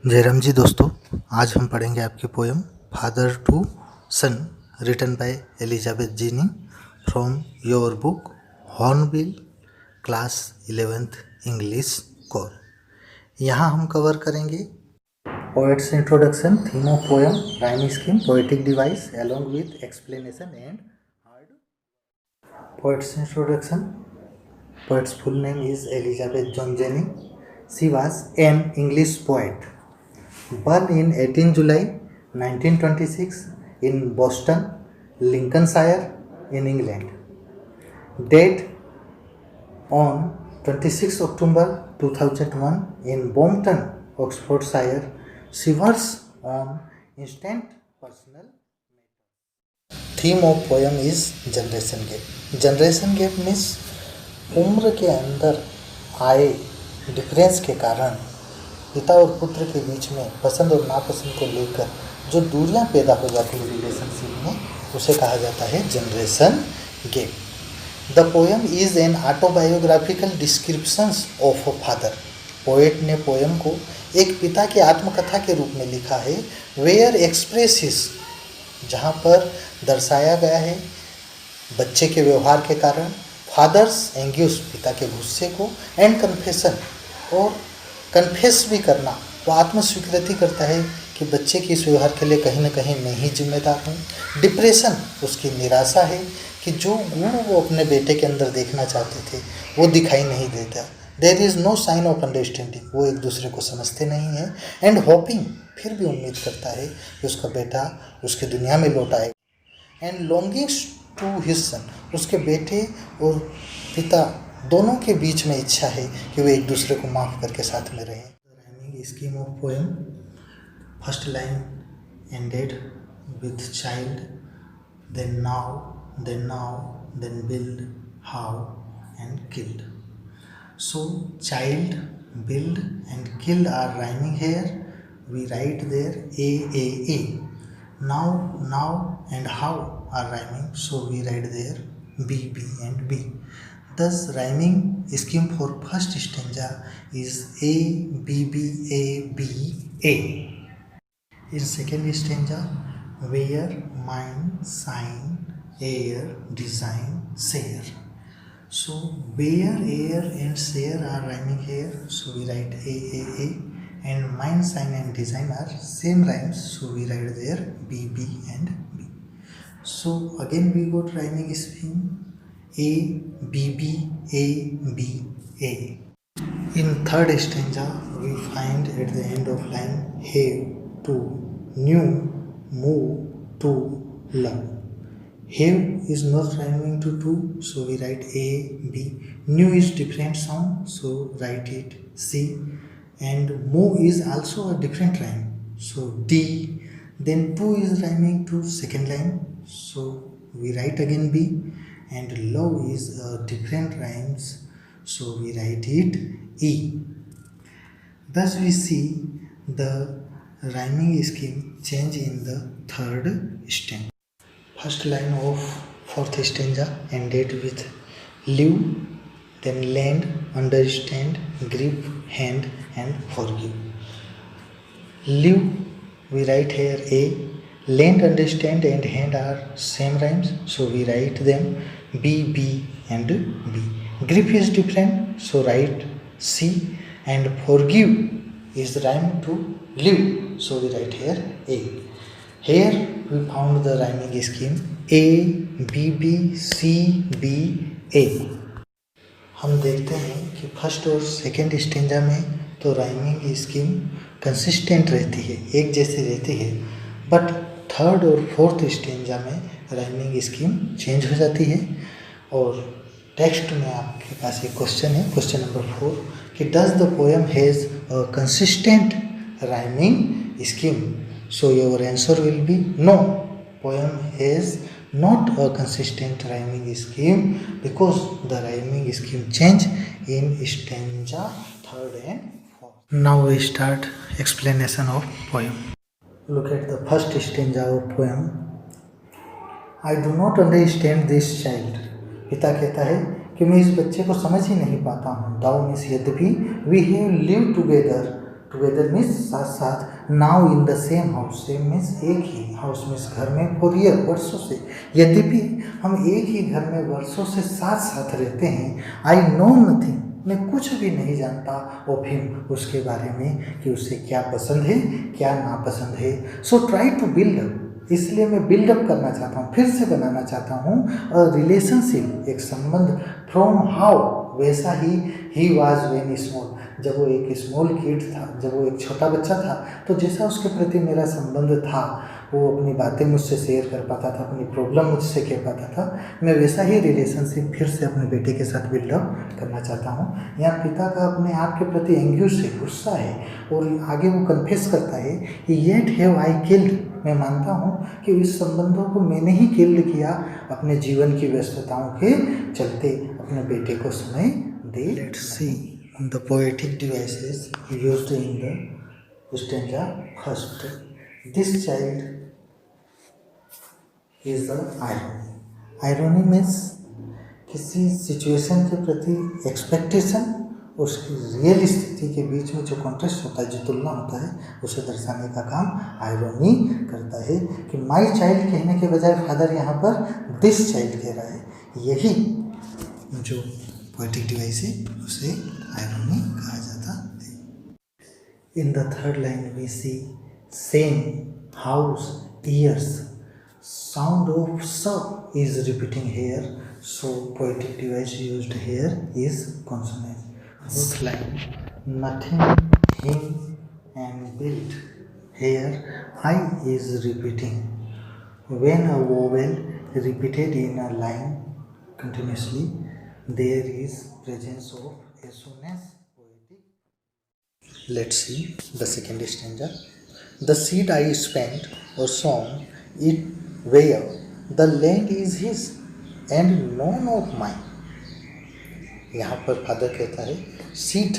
जयराम जी दोस्तों, आज हम पढ़ेंगे आपकी poem father to son written by Elizabeth Jennings from your book Hornbill class 11th English core. यहाँ हम कवर करेंगे poet's introduction, theme of poem, rhyme scheme, poetic device along with explanation and hard. Poet's introduction. Poet's full name is Elizabeth John Jenny. She was an English poet. Born in 18 July 1926 in Boston, Lincolnshire, in England. Died on 26 October 2001 in Brompton, Oxfordshire. She works on instant personal matters. Theme of poem is generation gap. Generation gap means उम्र के अंदर आए difference के कारण पिता और पुत्र के बीच में पसंद और नापसंद को लेकर जो दूरियां पैदा हो जाती है रिलेशनशिप में, उसे कहा जाता है generation gap. The poem is an autobiographical descriptions of a father. Poet ने पोएम को एक पिता की आत्मकथा के रूप में लिखा है। वेयर एक्सप्रेसिस, जहाँ पर दर्शाया गया है बच्चे के व्यवहार के कारण, फादर्स एंग्यूस, पिता के गुस्से को, एंड कन्फेशन, और कन्फेस भी करना, वो आत्मस्वीकृति करता है कि बच्चे के इस व्यवहार के लिए कहीं ना कहीं मैं ही जिम्मेदार हूँ। डिप्रेशन, उसकी निराशा है कि जो गुण वो अपने बेटे के अंदर देखना चाहते थे वो दिखाई नहीं देता। There is no sign of understanding, वो एक दूसरे को समझते नहीं हैं। एंड होपिंग, फिर भी उम्मीद करता है कि उसका बेटा उसकी दुनिया में लौट आएगा। And longings to his son, उसके बेटे और पिता दोनों के बीच में इच्छा है कि वे एक दूसरे को माफ़ करके साथ में रहें। Rhyming scheme of poem. First line ended with child, then now, then build, how and killed. So child, build and kill are rhyming here. We write there A. Now and how are rhyming, so we write there B and B. Thus rhyming scheme for first stanza is A B A. In second stanza, where, mine, sign, air, design, share. So where, air and share are rhyming here, so we write A. And mine, sign and design are same rhymes, so we write there B and B. So again we got rhyming scheme A B A. In third stanza we find at the end of line have, to, new, move, to, love. Have is not rhyming to two, so we write A, B. New is different sound, so write it C. And move is also a different rhyme, so D. Then two is rhyming to second line, so we write again B. And love is a different rhymes, so we write it E. Thus we see the rhyming scheme change in the third stanza. First line of fourth stanza ended with live, then lend, understand, grip, hand and forgive. Live, we write here A. Lend, understand and hand are same rhymes, so we write them B and B. Grip is different, so write C. And forgive is rhyme to live, so we write here A. Here we found the rhyming scheme A B C B A. हम देखते हैं कि first और second stanza में तो rhyming scheme consistent रहती है, एक जैसी रहती है, बट थर्ड और फोर्थ स्टेंजा में राइमिंग स्कीम चेंज हो जाती है। और टेक्स्ट में आपके पास एक क्वेश्चन है, क्वेश्चन नंबर 4, कि does the poem has a consistent rhyming scheme? So your answer will be no. Poem has not a consistent rhyming scheme because the rhyming scheme change in stanza 3rd and 4th. Now we start explanation of poem. Look at the first stanza of poem. I do not understand this child. पिता कहता है कि मैं इस बच्चे को समझ ही नहीं पाता हूँ. Thou means यद्यपि, we have lived together, together means साथ साथ, now in the same house, same means एक ही हाउस मीन्स घर में, फॉर ईयर वर्षों से, यद्यपि हम एक ही घर में वर्षों से साथ साथ रहते हैं, आई नो नथिंग, मैं कुछ भी नहीं जानता ऑफ हिम, उसके बारे में कि उसे क्या पसंद है क्या नापसंद है। So try to build up, इसलिए मैं बिल्डअप करना चाहता हूँ, फिर से बनाना चाहता हूँ रिलेशनशिप, एक संबंध, फ्रॉम हाउ, वैसा ही वॉज वेन स्मॉल, जब वो एक स्मॉल किड था, जब वो एक छोटा बच्चा था, तो जैसा उसके प्रति मेरा संबंध था, वो अपनी बातें मुझसे शेयर कर पाता था, अपनी प्रॉब्लम मुझसे कह पाता था, मैं वैसा ही रिलेशनशिप फिर से अपने बेटे के साथ बिल्डअप करना चाहता हूँ। यहाँ पिता का अपने आप के प्रति एंग्यूश है, गुस्सा है, और आगे वो कन्फेस करता है कि येट हैव आई किल्ड, मैं मानता हूँ कि इस संबंधों को मैंने ही किल्ड किया अपने जीवन की व्यस्तताओं के चलते, अपने बेटे को समय दे। Let's see the poetic devices used in the stanza first. This child is the irony, irony means किसी सिचुएशन के प्रति एक्सपेक्टेशन, उसकी रियल स्थिति के बीच में जो कॉन्ट्रास्ट होता है, जो तुलना होता है, उसे दर्शाने का काम आयरनी करता है। कि माई चाइल्ड कहने के बजाय फादर यहाँ पर दिस चाइल्ड कह रहा है, यही जो पोएटिक डिवाइस है उसे आयरनी कहा जाता है। In the third line we see same house years, sound of sub is repeating here, so poetic device used here is consonant. Fourth line, nothing, him and built, here I is repeating. When a vowel repeated in a line continuously, there is presence of assonance. Let's see the second stanza. The seed I spent or sown it where the land is his and none of mine. यहाँ पर father कहता है, seed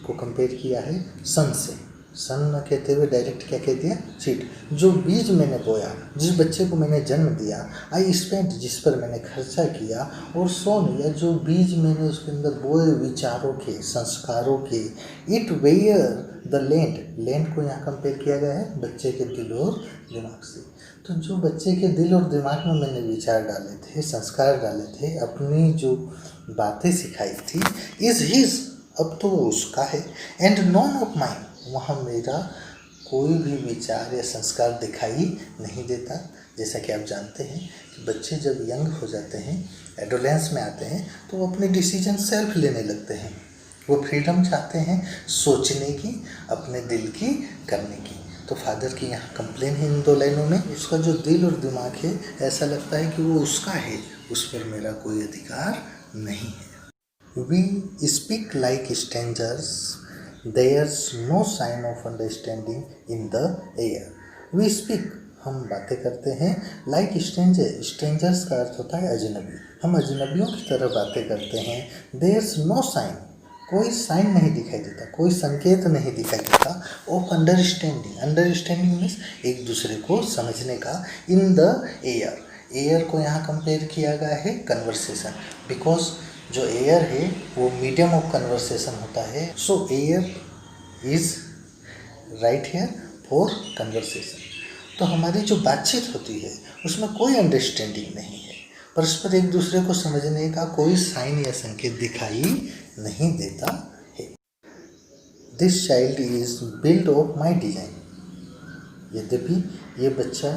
को compare किया है सन से, सन न कहते हुए डायरेक्ट क्या कह दिया, सीड, जो बीज मैंने बोया, जिस बच्चे को मैंने जन्म दिया, आई स्पेंट, जिस पर मैंने खर्चा किया, और सोन, या जो बीज मैंने उसके अंदर बोए विचारों के, संस्कारों के, it were the land, land को यहाँ कंपेयर किया गया है बच्चे के दिल और दिमाग से। तो जो बच्चे के दिल और दिमाग में मैंने विचार डाले थे, संस्कार डाले थे, अपनी जो बातें सिखाई थी, इज हिज, अब तो वो उसका है, एंड नॉन ऑफ माइन, वहाँ मेरा कोई भी विचार या संस्कार दिखाई नहीं देता। जैसा कि आप जानते हैं कि बच्चे जब यंग हो जाते हैं, एडोलेंस में आते हैं, तो वो अपने डिसीजन सेल्फ लेने लगते हैं, वो फ्रीडम चाहते हैं सोचने की, अपने दिल की करने की। तो फादर की यहाँ कंप्लेन है इन दो लाइनों में, उसका जो दिल और दिमाग है, ऐसा लगता है कि वो उसका है, उस पर मेरा कोई अधिकार नहीं है। We speak like strangers, there's no sign of understanding in the air. We speak, हम बातें करते हैं, like stranger, strangers का अर्थ होता है अजनबी, हम अजनबियों की तरह बातें करते हैं, there's no sign, कोई साइन नहीं दिखाई देता, कोई संकेत नहीं दिखाई देता, ऑफ अंडरस्टैंडिंग, अंडरस्टैंडिंग मीन्स एक दूसरे को समझने का, इन द एयर, एयर को यहाँ कंपेयर किया गया है कन्वर्सेशन, बिकॉज जो एयर है वो मीडियम ऑफ कन्वर्सेशन होता है, सो air is right here for conversation. तो हमारी जो बातचीत होती है उसमें कोई अंडरस्टैंडिंग नहीं है, परस्पर एक दूसरे को समझने का कोई साइन या संकेत दिखाई नहीं देता है। This child is build of my design, यद्यपि ये बच्चा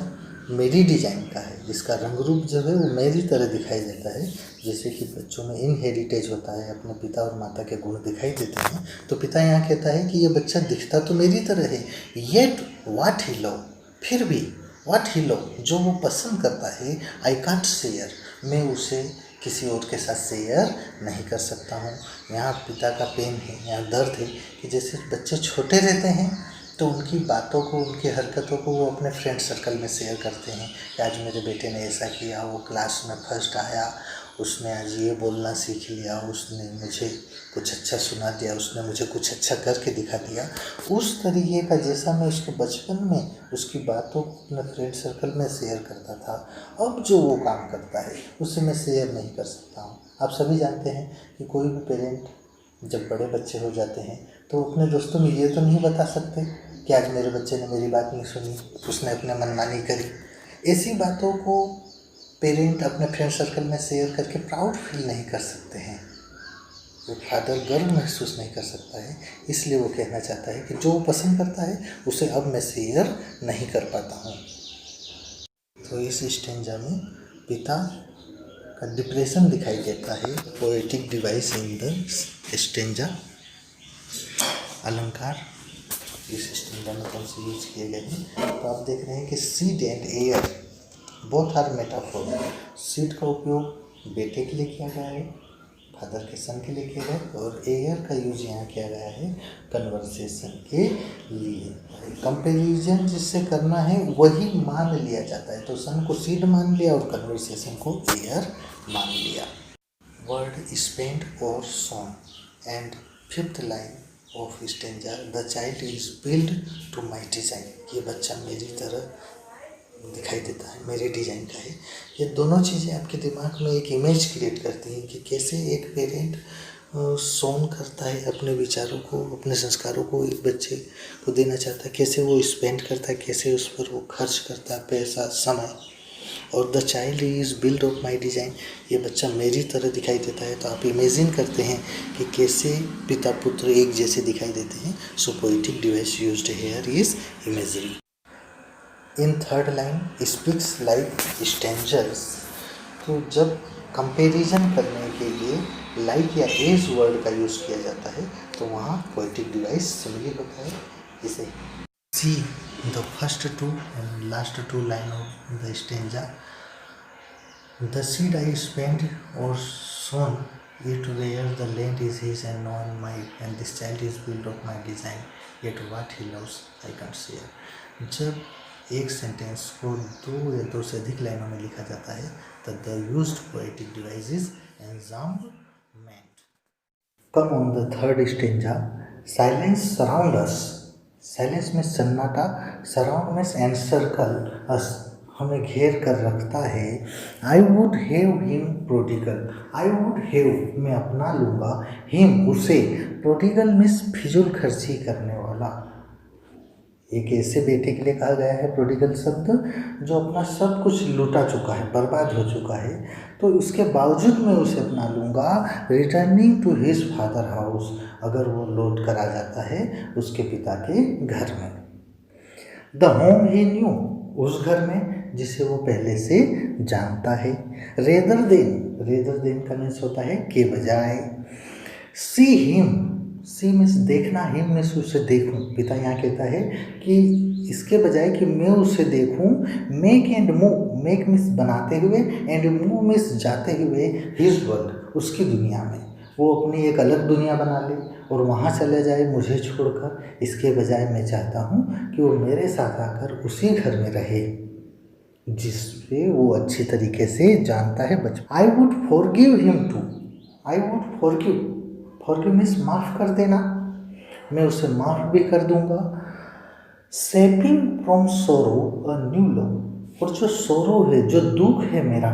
मेरी डिजाइन का है, इसका रंग रूप जो है वो मेरी तरह दिखाई देता है। जैसे कि बच्चों में इनहेरिटेज होता है, अपने पिता और माता के गुण दिखाई देते हैं, तो पिता यहाँ कहता है कि ये बच्चा दिखता तो मेरी तरह है, येट व्हाट ही लव, फिर भी व्हाट ही लव, जो वो पसंद करता है, आई कांट शेयर, मैं उसे किसी और के साथ शेयर नहीं कर सकता हूँ। यहाँ पिता का पेन है, यहाँ दर्द है कि जैसे बच्चे छोटे रहते हैं तो उनकी बातों को, उनकी हरकतों को वो अपने फ्रेंड सर्कल में शेयर करते हैं कि आज मेरे बेटे ने ऐसा किया, वो क्लास में फर्स्ट आया, उसने आज ये बोलना सीख लिया, उसने मुझे कुछ अच्छा सुना दिया, उसने मुझे कुछ अच्छा करके दिखा दिया। उस तरीके का जैसा मैं उसके बचपन में उसकी बातों को अपने फ्रेंड सर्कल में शेयर करता था, अब जो वो काम करता है उसे मैं शेयर नहीं कर सकता हूँ। आप सभी जानते हैं कि कोई भी पेरेंट जब बड़े बच्चे हो जाते हैं तो अपने दोस्तों में ये तो नहीं बता सकते कि आज मेरे बच्चे ने मेरी बात नहीं सुनी, उसने अपने मनमानी करी। ऐसी बातों को पेरेंट अपने फ्रेंड सर्कल में शेयर करके प्राउड फील नहीं कर सकते हैं। वो फादर गर्व महसूस नहीं कर सकता है, इसलिए वो कहना चाहता है कि जो वो पसंद करता है उसे अब मैं शेयर नहीं कर पाता हूँ। तो इस स्टेंजा में पिता का डिप्रेशन दिखाई देता है। Poetic device in the stanza, अलंकार इस स्टेंजा में कौन से यूज किए गए हैं? तो आप देख रहे हैं कि seed and air both are metaphor. Seed का उपयोग बेटे के लिए किया गया है, फादर के सन के लिए किया गया है, और एयर का यूज यहाँ किया गया है कन्वर्सेशन के लिए। कंपेरिजन जिससे करना है वही मान लिया जाता है, तो सन को सीड मान लिया और कन्वर्सेशन को एयर मान लिया। वर्ड स्पेंड और song and fifth line of stanza, the child is build to my design. ये बच्चा मेरी तरह दिखाई देता है, मेरे डिजाइन का है। ये दोनों चीज़ें आपके दिमाग में एक इमेज क्रिएट करती हैं कि कैसे एक पेरेंट सॉन्ग करता है, अपने विचारों को, अपने संस्कारों को एक बच्चे को देना चाहता है, कैसे वो स्पेंड करता है, कैसे उस पर वो खर्च करता है पैसा, समय। और the child is build of my design, ये बच्चा मेरी तरह दिखाई देता है। तो आप इमेजिन करते हैं कि कैसे पिता पुत्र एक जैसे दिखाई देते हैं। So poetic device used here is imagery. In third line speaks like strangers, तो जब कंपैरिजन करने के लिए लाइक या एज वर्ड का यूज़ किया जाता है तो वहाँ पोएटिक डिवाइस सिमिलर होता है। इसे see the first two and last two line of the stanza, the seed I spend और sown it where the land is his and not mine, and this child is built of my design, yet what he loves I can't share। जब एक sentence को दो या दो से अधिक लाइनों में लिखा जाता है तब the used poetic device is enjambment. Come on the third stanza, silence surround us. Silence में सन्नाटा, सराउंड में एनसर्कल अस, हमें घेर कर रखता है। I would have him prodigal, I would have मैं अपना लूँगा, हिम उसे, प्रोडिगल मीन्स फिजूल खर्ची करने वाला। एक ऐसे बेटे के लिए कहा गया है प्रोडिगल शब्द जो अपना सब कुछ लुटा चुका है, बर्बाद हो चुका है, तो उसके बावजूद मैं उसे अपना लूँगा। Returning to his father house, अगर वो लौट कर आ जाता है उसके पिता के घर में। द होम ही न्यू, उस घर में जिसे वो पहले से जानता है। रेदर देन का मीन्स होता है के बजाय। सी हिम, सी मीन्स देखना, हिम मीन्स उसे देखूं। पिता यहाँ कहता है कि इसके बजाय कि मैं उसे देखूं, make and move, make means बनाते हुए, एंड मूव मीन्स जाते हुए, हिज वर्ल्ड उसकी दुनिया में। वो अपनी एक अलग दुनिया बना ले और वहाँ चला जाए मुझे छोड़कर। इसके बजाय मैं चाहता हूँ कि वो मेरे साथ आकर उसी घर में रहे जिसपे वो अच्छी तरीके से जानता है बचपन। I would forgive him too, I would forgive means माफ़ कर देना, मैं उसे माफ़ भी कर दूंगा। सेपिंग from sorrow a new love, और जो सोरो है, जो दुख है मेरा,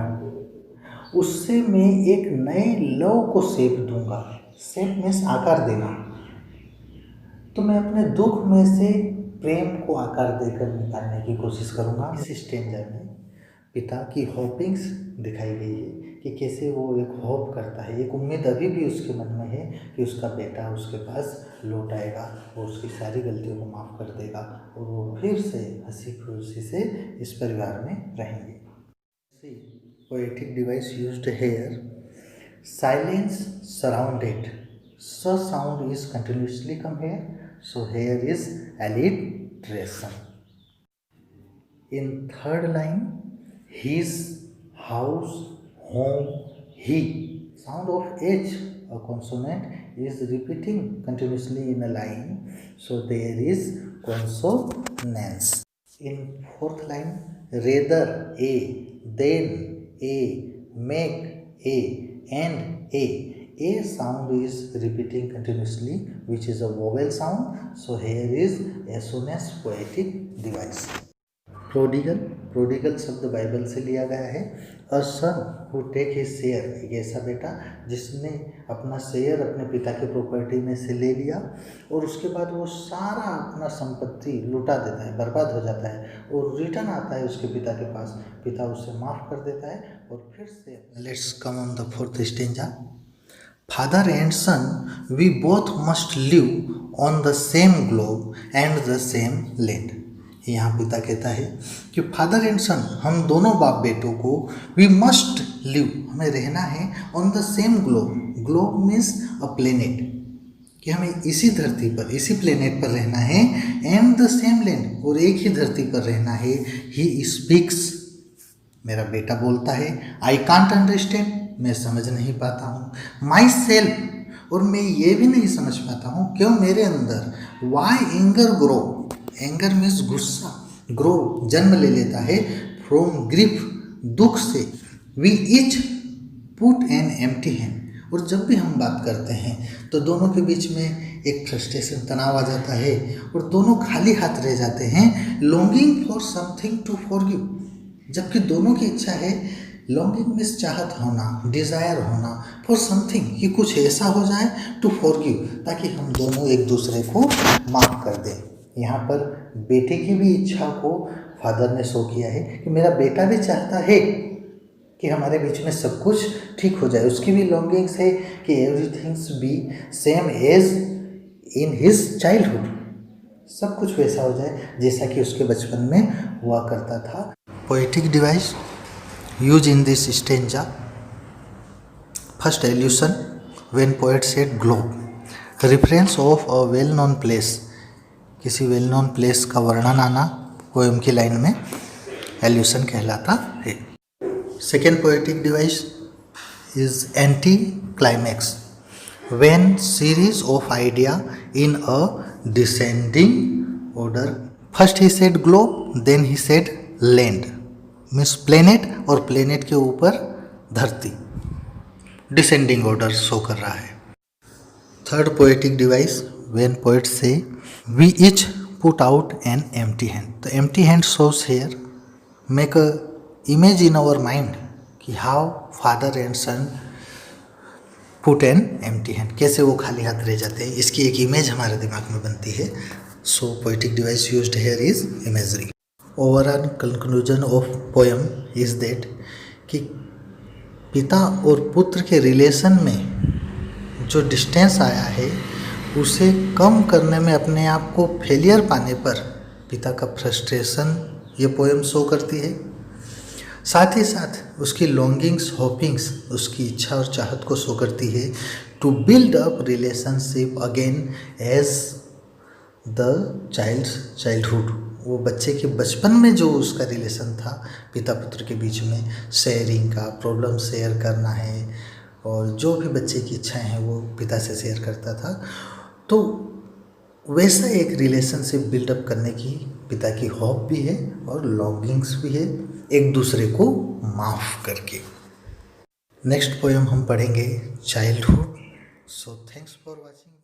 उससे मैं एक नए लव को सेप दूंगा। सेप मीन्स आकार देना, तो मैं अपने दुख में से प्रेम को आकार देकर निकालने की कोशिश करूंगा। इस स्टेंजा में पिता की होपिंग्स दिखाई गई है कि कैसे वो एक होप करता है, एक उम्मीद अभी भी उसके मन में है कि उसका बेटा उसके पास लौट आएगा, वो उसकी सारी गलतियों को माफ़ कर देगा और वो फिर से हंसी खुशी से इस परिवार में रहेंगे। Poetic device used here, silence surrounded, स sound is continuously come here, so here is alliteration. In third line, his, house, home, he, sound of H, a consonant, is repeating continuously in a line, so there is consonance. In fourth line, rather a, then a, make a, and a sound is repeating continuously, which is a vowel sound, so here is a sonance poetic device. Prodigal, prodigal शब्द Bible से लिया गया है। अ सन who take his share, एक ऐसा बेटा जिसने अपना शेयर अपने पिता के प्रॉपर्टी में से ले लिया और उसके बाद वो सारा अपना संपत्ति लुटा देता है, बर्बाद हो जाता है और रिटर्न आता है उसके पिता के पास। पिता उसे माफ़ कर देता है और फिर से। Let's come on the fourth stanza. Father and son we both must live on the same globe and the same land. यहाँ पिता कहता है कि फादर एंड सन, हम दोनों बाप बेटों को, वी मस्ट लिव, हमें रहना है on the same globe. Globe means a planet, कि हमें इसी धरती पर, इसी प्लेनेट पर रहना है। एंड द सेम लैंड, और एक ही धरती पर रहना है। ही स्पीक्स, मेरा बेटा बोलता है। आई कांट अंडरस्टैंड, मैं समझ नहीं पाता हूँ। माई सेल्फ, और मैं ये भी नहीं समझ पाता हूँ क्यों मेरे अंदर। Why anger grow, anger means गुस्सा, ग्रो जन्म ले लेता है फ्रॉम ग्रीफ, दुख से। We each put an empty hand, और जब भी हम बात करते हैं तो दोनों के बीच में एक फ्रस्ट्रेशन, तनाव आ जाता है और दोनों खाली हाथ रह जाते हैं। Longing for something to forgive, जबकि दोनों की इच्छा है, लॉन्गिंग मीन्स चाहत होना, डिज़ायर होना, फॉर समथिंग कि कुछ ऐसा हो जाए, टू फॉरगिव ताकि हम दोनों एक दूसरे को माफ़ कर दें। यहाँ पर बेटे की भी इच्छा को फादर ने शो किया है कि मेरा बेटा भी चाहता है कि हमारे बीच में सब कुछ ठीक हो जाए। उसकी भी लॉन्गिंग्स है कि everything's be same as in his childhood, सब कुछ वैसा हो जाए जैसा कि उसके बचपन में हुआ करता था। Poetic device use in this stanza. First allusion, when poet said globe, reference of a well known place, किसी वेल नोन प्लेस का वर्णन आना पोएम की लाइन में एल्यूशन कहलाता है। Second poetic device is anti climax, when series of idea in a descending order. First he said globe, then he said land, means planet, और planet के ऊपर धरती, डिसेंडिंग ऑर्डर शो कर रहा है। Third poetic device, when poet say we each put out an empty hand. The empty hand shows here, make a image in our mind कि how father and son put an empty hand, कैसे वो खाली हाथ रह जाते हैं, इसकी एक इमेज हमारे दिमाग में बनती है। So poetic device used here is imagery. Overall conclusion of poem is that कि पिता और पुत्र के रिलेशन में जो डिस्टेंस आया है उसे कम करने में अपने आप को फेलियर पाने पर पिता का फ्रस्ट्रेशन ये पोएम शो करती है। साथ ही साथ उसकी लॉन्गिंग्स, होपिंग्स, उसकी इच्छा और चाहत को शो करती है to build up relationship again as the childhood. वो बच्चे के बचपन में जो उसका रिलेशन था पिता पुत्र के बीच में, शेयरिंग का, प्रॉब्लम शेयर करना है और जो भी बच्चे की इच्छाएं हैं वो पिता से शेयर करता था, तो वैसा एक रिलेशनशिप बिल्डअप करने की पिता की होप भी है और लॉन्गिंग्स भी है, एक दूसरे को माफ़ करके। नेक्स्ट पोएम हम पढ़ेंगे childhood. So thanks for watching.